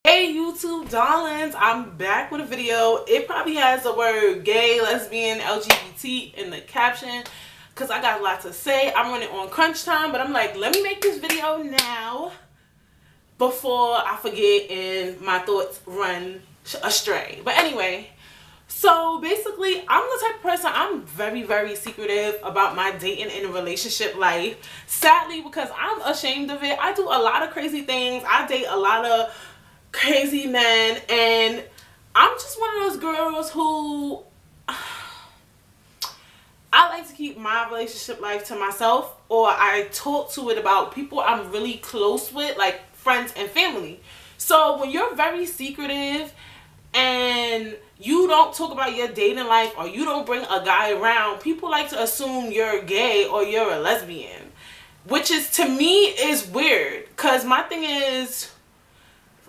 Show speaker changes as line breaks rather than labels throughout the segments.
Hey YouTube darlings, I'm back with a video. It probably has the word gay, lesbian, LGBT in the caption because I got a lot to say. I'm running on crunch time, but I'm like, let me make this video now before I forget and my thoughts run astray. But anyway, so basically, I'm the type of person, I'm very secretive about my dating and relationship life. Sadly, because I'm ashamed of it. I do a lot of crazy things. I date a lot of crazy men, and I'm just one of those girls who I like to keep my relationship life to myself, or I talk to it about people I'm really close with, like friends and family. So when you're very secretive and you don't talk about your dating life, or you don't bring a guy around, people like to assume you're gay or you're a lesbian, which is, to me, is weird. Because my thing is,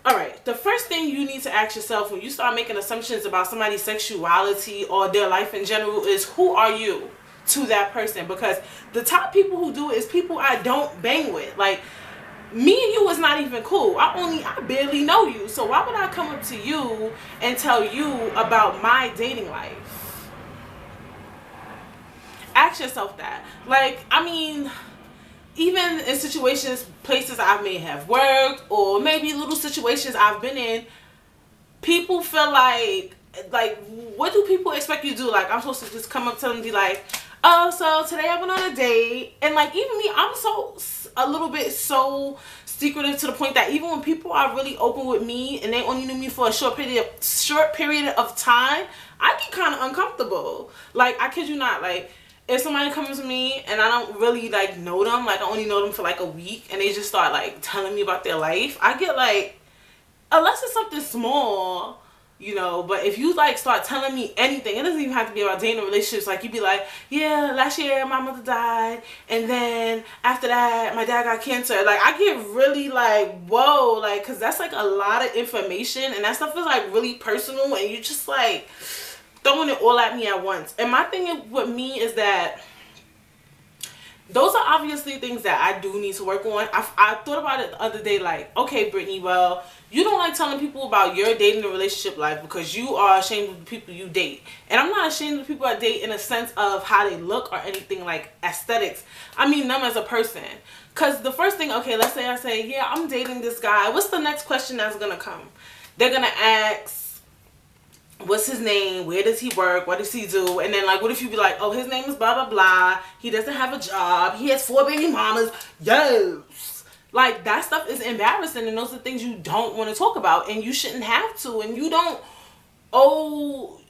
alright, the first thing you need to ask yourself when you start making assumptions about somebody's sexuality or their life in general is, who are you to that person? Because the top people who do it is people I don't bang with. Like, me and you is not even cool. I barely know you. So why would I come up to you and tell you about my dating life? Ask yourself that. Like, I mean, even in situations, places I may have worked, or maybe little situations I've been in, people feel like, what do people expect you to do? Like, I'm supposed to just come up to them and be like, oh, so today I went on a date. And like, even me, I'm a little bit so secretive to the point that even when people are really open with me and they only knew me for a short period of time, I get kind of uncomfortable. Like, I kid you not, like, if somebody comes to me and I don't really like know them, like I only know them for like a week, and they just start like telling me about their life, I get like, unless it's something small, you know. But if you like start telling me anything, it doesn't even have to be about dating relationships. Like, you'd be like, yeah, last year my mother died, and then after that my dad got cancer. Like, I get really like, whoa, like, because that's like a lot of information, and that stuff is like really personal, and you just like throwing it all at me at once. And my thing with me is that those are obviously things that I do need to work on. I thought about it the other day, like, okay, Brittany, well, you don't like telling people about your dating and relationship life because you are ashamed of the people you date. And I'm not ashamed of the people I date in a sense of how they look or anything like aesthetics. I mean them as a person. Because the first thing, okay, let's say I say, yeah, I'm dating this guy. What's the next question that's going to come? They're going to ask, what's his name, where does he work, what does he do? And then like, what if you be like, oh, his name is blah blah blah, he doesn't have a job, he has 4 baby mamas. Yes, like, that stuff is embarrassing, and those are things you don't want to talk about, and you shouldn't have to, and you don't owe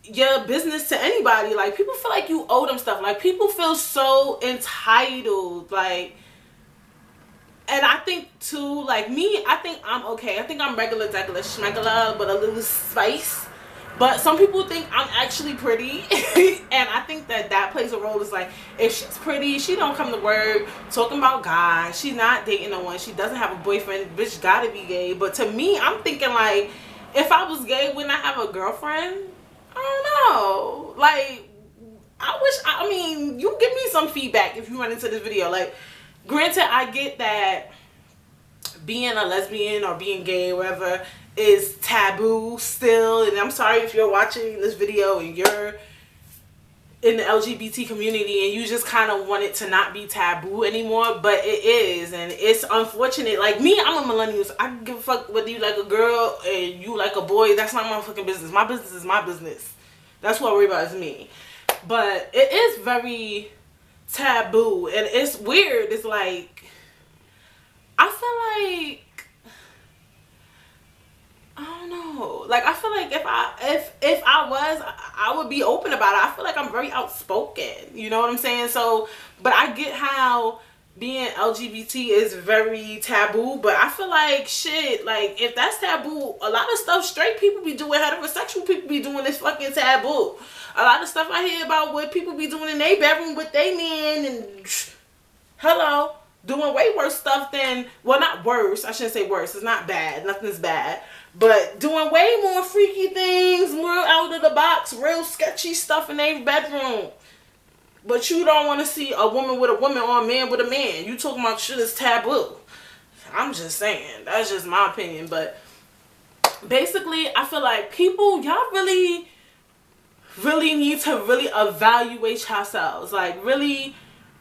your business to anybody. Like, people feel like you owe them stuff. Like, people feel so entitled, like. And I think too, like me, I think I'm okay. I think I'm regular, schmegular, but a little spice. But some people think I'm actually pretty. And I think that plays a role. It's like, if she's pretty, she don't come to work talking about guys. She's not dating no one. She doesn't have a boyfriend. Bitch gotta be gay. But to me, I'm thinking like, if I was gay, wouldn't I have a girlfriend? I don't know. Like, I mean, you give me some feedback if you run into this video. Like, granted, I get that being a lesbian or being gay or whatever is taboo still, and I'm sorry if you're watching this video and you're in the LGBT community and you just kind of want it to not be taboo anymore, but it is, and it's unfortunate. Like me, I'm a millennial, so I can give a fuck whether you like a girl and you like a boy. That's not my fucking business. My business is my business. That's what I worry about, is me. But it is very taboo, and it's weird. It's like, I feel like, I don't know, like, I feel like if I was, I would be open about it. I feel like I'm very outspoken, you know what I'm saying? So, but I get how being LGBT is very taboo, but I feel like, shit, like, if that's taboo, a lot of stuff straight people be doing, heterosexual people be doing, is fucking taboo. A lot of stuff I hear about what people be doing in their bedroom with their men, and hello, doing way worse stuff than, well, not worse, I shouldn't say worse, it's not bad, nothing's bad, but doing way more freaky things, more out of the box, real sketchy stuff in their bedroom. But you don't want to see a woman with a woman or a man with a man. You talking about shit is taboo. I'm just saying, that's just my opinion. But basically, I feel like people, y'all really need to really evaluate yourselves. Like, really,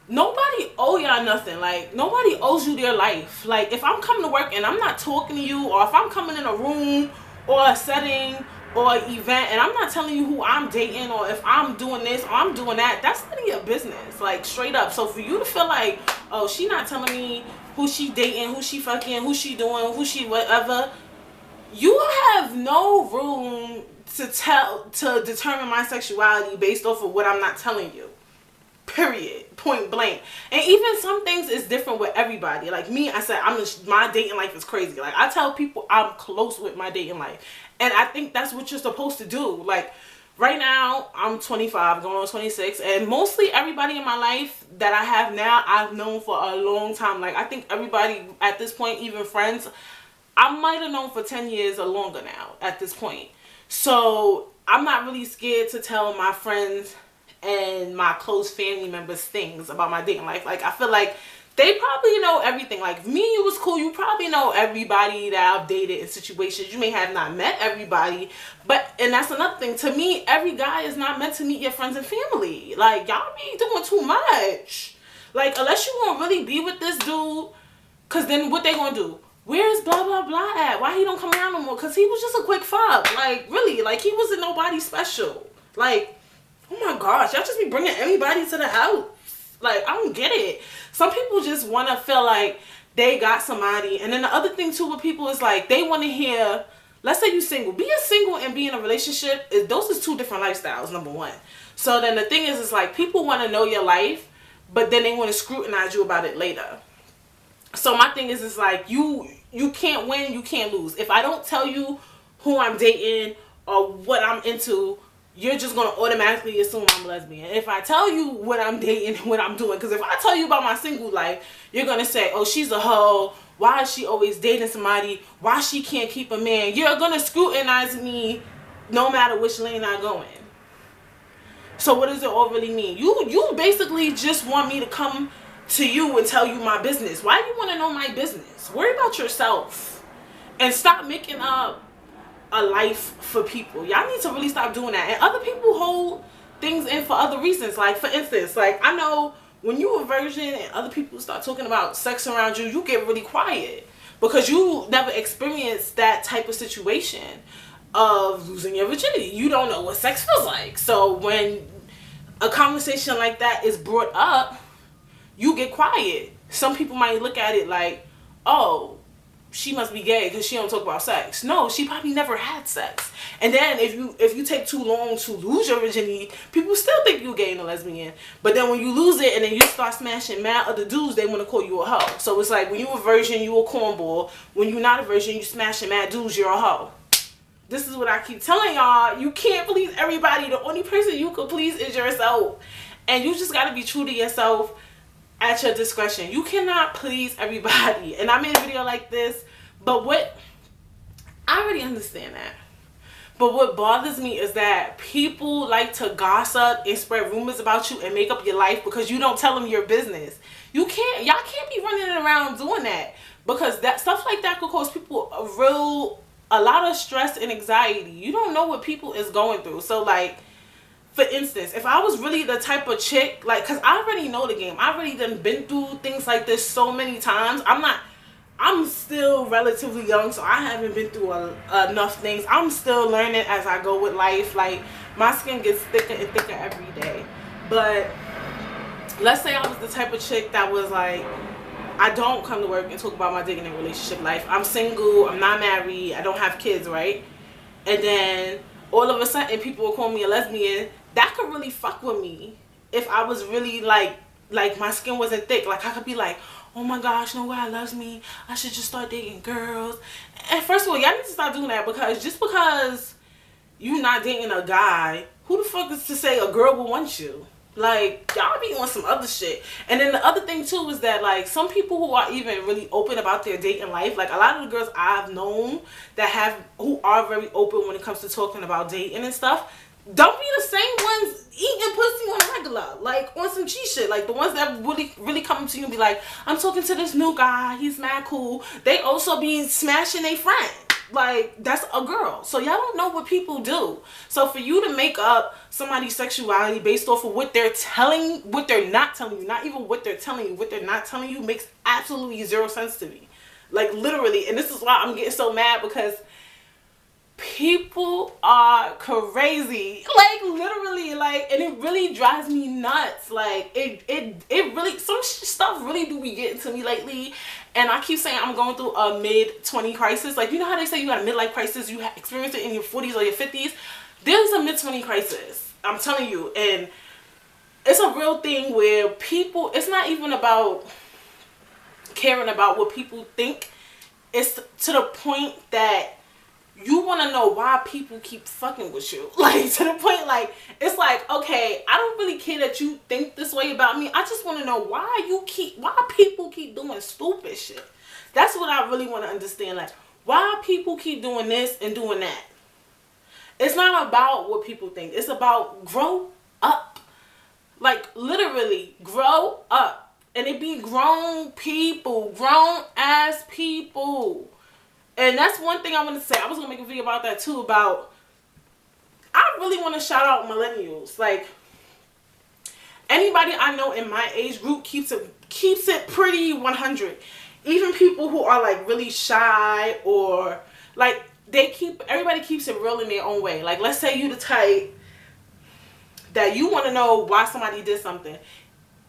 nobody owe y'all nothing. Like, nobody owes you their life. Like, if I'm coming to work and I'm not talking to you, or if I'm coming in a room or a setting or an event and I'm not telling you who I'm dating, or if I'm doing this or I'm doing that, that's none of your business. Like, straight up. So for you to feel like, oh, she not telling me who she dating, who she fucking, who she doing, who she whatever, you have no room to determine my sexuality based off of what I'm not telling you. Period. Point blank. And even some things is different with everybody. Like me, I said, my dating life is crazy. Like, I tell people I'm close with my dating life. And I think that's what you're supposed to do. Like, right now, I'm 25, going on 26. And mostly everybody in my life that I have now, I've known for a long time. Like, I think everybody at this point, even friends, I might have known for 10 years or longer now at this point. So I'm not really scared to tell my friends and my close family members things about my dating life. Like, I feel like they probably know everything. Like, if me and you was cool, you probably know everybody that I've dated in situations. You may have not met everybody, and that's another thing. To me, every guy is not meant to meet your friends and family. Like, y'all be doing too much. Like, unless you want to really be with this dude, because then what they gonna do? Where's blah blah blah at? Why he don't come around no more? Because he was just a quick fuck. Like, really, like, he wasn't nobody special. Like, oh my gosh, y'all just be bringing everybody to the house. Like, I don't get it. Some people just want to feel like they got somebody. And then the other thing too with people is like, they want to hear, let's say you single. Being single and being in a relationship, those is two different lifestyles, number one. So then the thing is like, people want to know your life, but then they want to scrutinize you about it later. So my thing is like, you can't win, you can't lose. If I don't tell you who I'm dating or what I'm into, you're just going to automatically assume I'm a lesbian. If I tell you what I'm dating and what I'm doing, because if I tell you about my single life, you're going to say, oh, she's a hoe. Why is she always dating somebody? Why she can't keep a man? You're going to scrutinize me no matter which lane I go in. So what does it all really mean? You basically just want me to come to you and tell you my business. Why do you want to know my business? Worry about yourself and stop making up a life for people. Y'all need to really stop doing that. And other people hold things in for other reasons. Like, for instance, like, I know when you a virgin and other people start talking about sex around you, you get really quiet because you never experienced that type of situation of losing your virginity. You don't know what sex feels like. So when a conversation like that is brought up, you get quiet. Some people might look at it like, oh, she must be gay because she don't talk about sex. No, she probably never had sex. And then if you take too long to lose your virginity, people still think you're gay and a lesbian. But then when you lose it and then you start smashing mad other dudes, they want to call you a hoe. So it's like, when you a virgin, you a cornball. When you're not a virgin, you smashing mad dudes, you're a hoe. This is what I keep telling y'all. You can't please everybody. The only person you can please is yourself. And you just got to be true to yourself at your discretion. You cannot please everybody. And I made a video like this, but I already understand that. But what bothers me is that people like to gossip and spread rumors about you and make up your life because you don't tell them your business. Y'all can't be running around doing that, because that stuff like that could cause people a lot of stress and anxiety. You don't know what people is going through. So like, for instance, if I was really the type of chick, like, because I already know the game. I already done been through things like this so many times. I'm still relatively young, so I haven't been through enough things. I'm still learning as I go with life. Like, my skin gets thicker and thicker every day. But let's say I was the type of chick that was like, I don't come to work and talk about my dating and relationship life. I'm single, I'm not married, I don't have kids, right? And then all of a sudden people will call me a lesbian. That could really fuck with me if I was really like my skin wasn't thick. Like, I could be like, oh my gosh, no guy loves me, I should just start dating girls. And first of all, y'all need to stop doing that, because just because you're not dating a guy, who the fuck is to say a girl will want you? Like, y'all be on some other shit. And then the other thing too is that, like, some people who are even really open about their dating life, like a lot of the girls I've known who are very open when it comes to talking about dating and stuff, don't be the same ones eating pussy on a regular, like on some G shit. Like, the ones that really come to you and be like, I'm talking to this new guy, he's mad cool. They also be smashing their friend. like, that's a girl. So y'all don't know what people do. So for you to make up somebody's sexuality based off of what they're not telling you, not even what they're telling you, what they're not telling you, makes absolutely zero sense to me. Like, literally. And this is why I'm getting so mad, because people are crazy. Like, literally. Like, and it really drives me nuts. Like, it really, some stuff really do be getting to me lately. And I keep saying I'm going through a mid-20 crisis. Like, you know how they say you got a midlife crisis? You experience it in your 40s or your 50s. There's a mid-20 crisis. I'm telling you. And it's a real thing where people, it's not even about caring about what people think. It's to the point that you want to know why people keep fucking with you. Like, to the point, like, it's like, okay, I don't really care that you think this way about me. I just want to know why people keep doing stupid shit. That's what I really want to understand. Like, why people keep doing this and doing that. It's not about what people think. It's about grow up. Like, literally, grow up. And it be grown people, grown ass people. And that's one thing I want to say. I was going to make a video about that too, about, I really want to shout out millennials. Like, anybody I know in my age group keeps it pretty 100. Even people who are like really shy, or like everybody keeps it real in their own way. Like, let's say you the type that you want to know why somebody did something.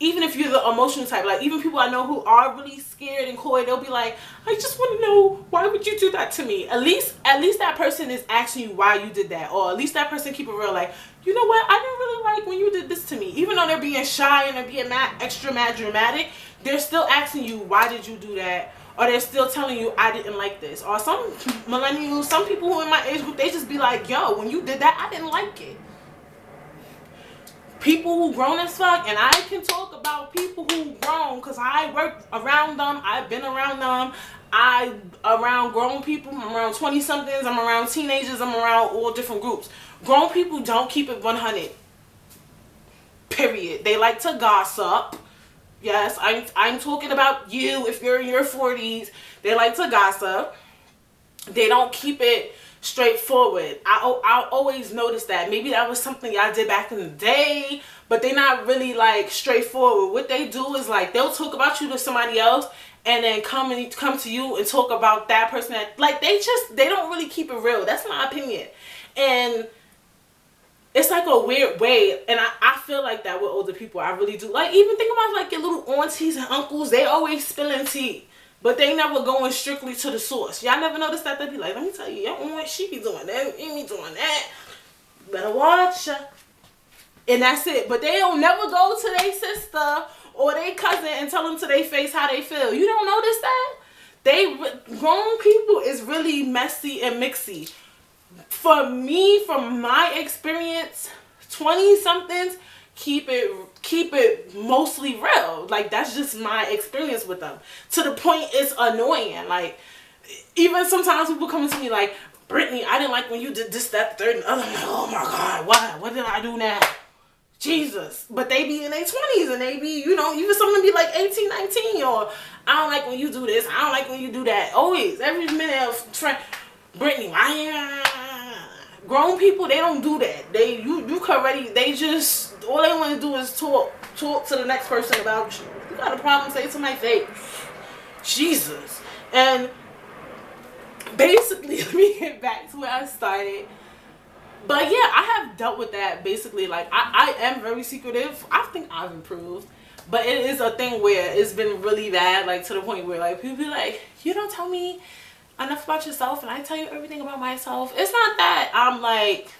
Even if you're the emotional type, like, even people I know who are really scared and coy, they'll be like, I just want to know, why would you do that to me? At least that person is asking you why you did that. Or at least that person keep it real, like, you know what, I didn't really like when you did this to me. Even though they're being shy and they're being extra mad dramatic, they're still asking you, why did you do that? Or they're still telling you, I didn't like this. Or some millennials, some people who are in my age group, they just be like, yo, when you did that, I didn't like it. People who grown as fuck, and I can talk about people who grown because I work around them. I've been around them. I'm around grown people. I'm around 20-somethings. I'm around teenagers. I'm around all different groups. Grown people don't keep it 100. Period. They like to gossip. Yes, I'm talking about you if you're in your 40s. They like to gossip. They don't keep it straightforward. I always notice that. Maybe that was something y'all did back in the day, but they're not really like straightforward. What they do is like, they'll talk about you to somebody else and then come to you and talk about that person. That, like, they don't really keep it real. That's my opinion. And it's like a weird way, and I feel like that with older people. I really do. Like, even think about like your little aunties and uncles. They always spilling tea, but they never going strictly to the source. Y'all never noticed that? They be like, let me tell you, your aunt, she be doing that, you be doing that. Better watch her. And that's it. But they don't never go to their sister or their cousin and tell them to their face how they feel. You don't notice that? Grown people is really messy and mixy. For me, from my experience, 20-somethings keep it mostly real. Like, that's just my experience with them. To the point it's annoying. Like, even sometimes people come to me like, Brittany, I didn't like when you did this, that, third, and other. I'm like, oh my God, why? What did I do now? Jesus. But they be in their 20s and they be, you know, even some of them be like 18, 19, or I don't like when you do this, I don't like when you do that. Always, every minute of Brittany, grown people, they don't do that. They just, all they want to do is talk to the next person about you. You got a problem, say it to my face. Jesus. And basically, let me get back to where I started. But yeah, I have dealt with that basically. Like, I am very secretive. I think I've improved. But it is a thing where it's been really bad, like, to the point where, like, people be like, you don't tell me enough about yourself and I tell you everything about myself. It's not that I'm like,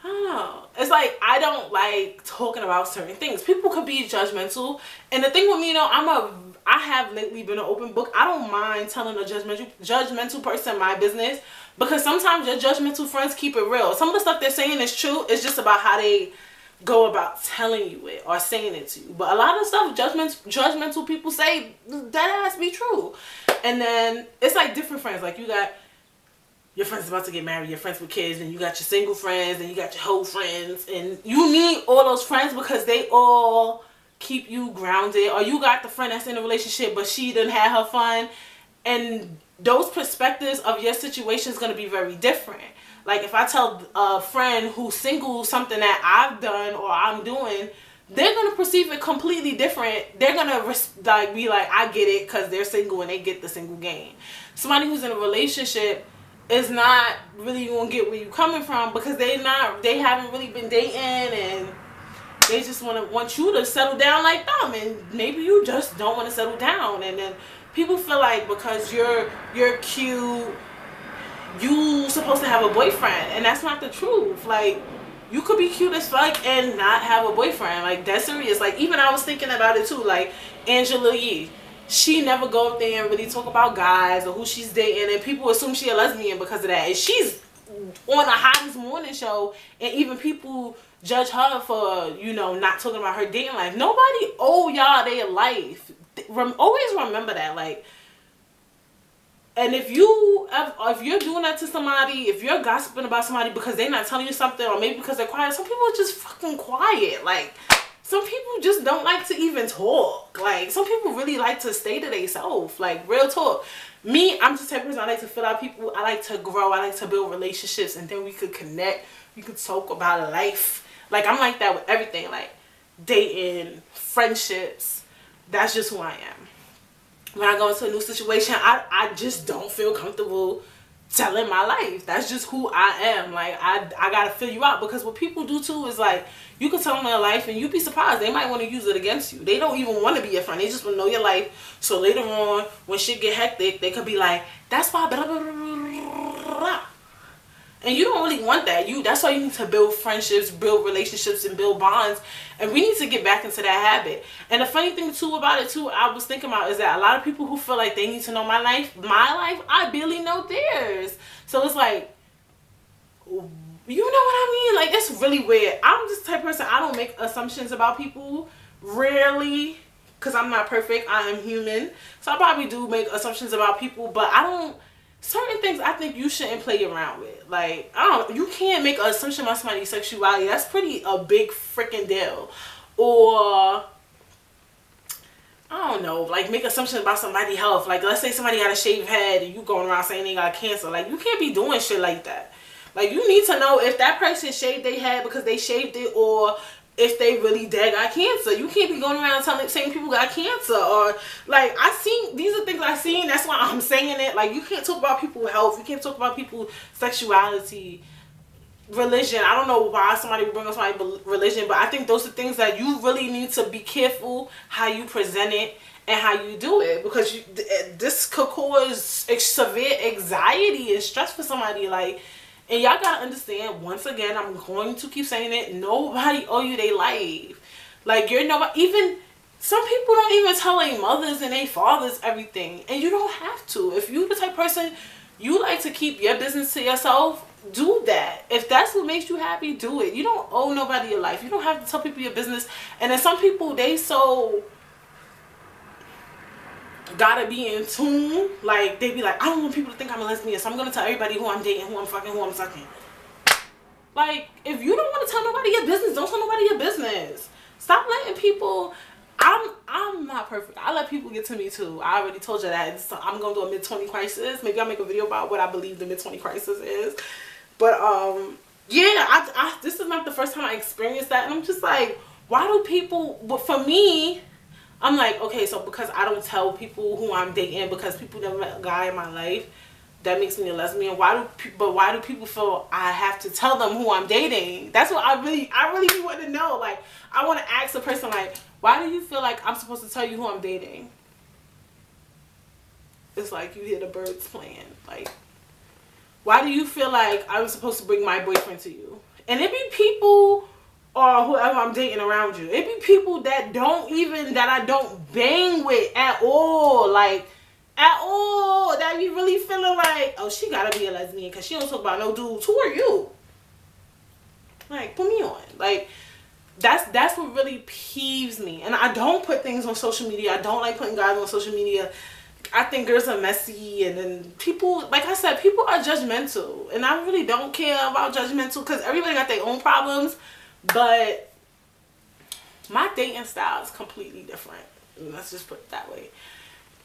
I don't know. It's like, I don't like talking about certain things. People could be judgmental. And the thing with me, you know, I have lately been an open book. I don't mind telling a judgmental person my business, because sometimes your judgmental friends keep it real. Some of the stuff they're saying is true. It's just about how they go about telling you it or saying it to you. But a lot of stuff judgmental people say, that has to be true. And then it's like different friends. Like, you got your friends about to get married, your friends with kids, and you got your single friends, and you got your whole friends, and you need all those friends because they all keep you grounded. Or you got the friend that's in a relationship but she done had her fun, and those perspectives of your situation is going to be very different. Like if I tell a friend who's single something that I've done or I'm doing, they're going to perceive it completely different. They're going to be like, I get it because they're single and they get the single game. Somebody who's in a relationship is not really going to get where you're coming from because they haven't really been dating and they just want you to settle down like them, and maybe you just don't want to settle down. And then people feel like because you're cute, you supposed to have a boyfriend, and that's not the truth. Like, you could be cute as fuck and not have a boyfriend. Like, that's serious. Like, even I was thinking about it too. Like, Angela Yee, she never go up there and really talk about guys or who she's dating, and people assume she a lesbian because of that. And she's on a hottest morning show, and even people judge her for, you know, not talking about her dating life. Nobody owe y'all their life. Always remember that. Like, and if you're doing that to somebody, if you're gossiping about somebody because they're not telling you something, or maybe because they're quiet, some people are just fucking quiet. Like, some people just don't like to even talk. Like, some people really like to stay to themselves. Like, real talk. Me, I'm just the type of person, I like to fill out people. I like to grow. I like to build relationships, and then we could connect. We could talk about life. Like, I'm like that with everything. Like, dating, friendships. That's just who I am. When I go into a new situation, I just don't feel comfortable telling my life. That's just who I am. Like, I gotta fill you out, because what people do too is like, you can tell them their life and you'd be surprised. They might want to use it against you. They don't even want to be your friend. They just want to know your life. So later on, when shit get hectic, they could be like, that's why blah, blah, blah, blah, blah. And you don't really want that. That's why you need to build friendships, build relationships, and build bonds. And we need to get back into that habit. And the funny thing too about it too, I was thinking about, is that a lot of people who feel like they need to know my life, I barely know theirs. So it's like, you know what I mean? Like, it's really weird. I'm just the type of person, I don't make assumptions about people, rarely, because I'm not perfect. I am human. So I probably do make assumptions about people, but I don't. Certain things I think you shouldn't play around with. Like, you can't make an assumption about somebody's sexuality. That's pretty a big freaking deal. Or, I don't know, like, make assumptions about somebody's health. Like, let's say somebody got a shaved head and you going around saying they got cancer. Like, you can't be doing shit like that. Like, you need to know if that person shaved their head because they shaved it, or if they really dead got cancer. You can't be going around saying people got cancer. Or, like, these are things I seen, that's why I'm saying it. Like, you can't talk about people's health, you can't talk about people's sexuality, religion. I don't know why somebody would bring up somebody's religion, but I think those are things that you really need to be careful how you present it and how you do it, because this could cause severe anxiety and stress for somebody. Like, and y'all gotta understand, once again, I'm going to keep saying it, nobody owe you their life. Like, you're nobody. Even some people don't even tell their mothers and their fathers everything, and you don't have to. If you the type of person, you like to keep your business to yourself, do that. If that's what makes you happy, do it. You don't owe nobody your life. You don't have to tell people your business. And then some people, they so gotta be in tune. Like, they be like, I don't want people to think I'm a lesbian, so I'm gonna tell everybody who I'm dating, who I'm fucking, who I'm sucking. Like, if you don't want to tell nobody your business, don't tell nobody your business. Stop letting people. I'm not perfect. I let people get to me too. I already told you that. So I'm gonna do a mid-20 crisis. Maybe I'll make a video about what I believe the mid-20 crisis is. But yeah, this is not the first time I experienced that, and I'm just like, why do people? But for me, I'm like, okay, so because I don't tell people who I'm dating, because people never met a guy in my life, that makes me a lesbian. Why do people feel I have to tell them who I'm dating? That's what I really want to know. Like, I want to ask a person, like, why do you feel like I'm supposed to tell you who I'm dating? It's like you hear the birds playing. Like, why do you feel like I'm supposed to bring my boyfriend to you? And it be people or whoever I'm dating around you. It be people that I don't bang with at all. Like, at all. That be really feeling like, oh, she gotta be a lesbian because she don't talk about no dudes. Who are you? Like, put me on. Like, that's what really peeves me. And I don't put things on social media. I don't like putting guys on social media. I think girls are messy, and then people, like I said, people are judgmental, and I really don't care about judgmental, because everybody got their own problems. But my dating style is completely different. Let's just put it that way.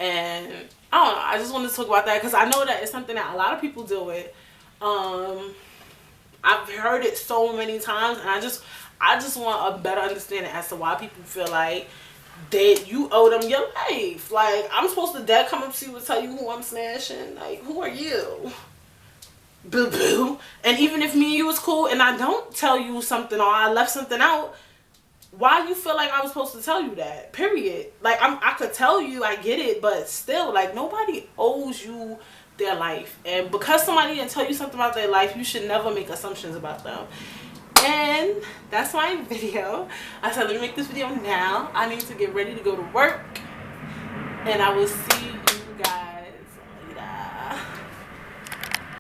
And I don't know, I just wanted to talk about that because I know that it's something that a lot of people deal with. I've heard it so many times, and I just want a better understanding as to why people feel like that you owe them your life. Like, I'm supposed to dad come up to you and tell you who I'm smashing? Like, who are you? Boo boo. And even if me and you was cool and I don't tell you something or I left something out, why you feel like I was supposed to tell you that? Period. Like, I could tell you, I get it, but still, like, nobody owes you their life. And because somebody didn't tell you something about their life, you should never make assumptions about them. And that's my video. I said, let me make this video now. I need to get ready to go to work. And I will see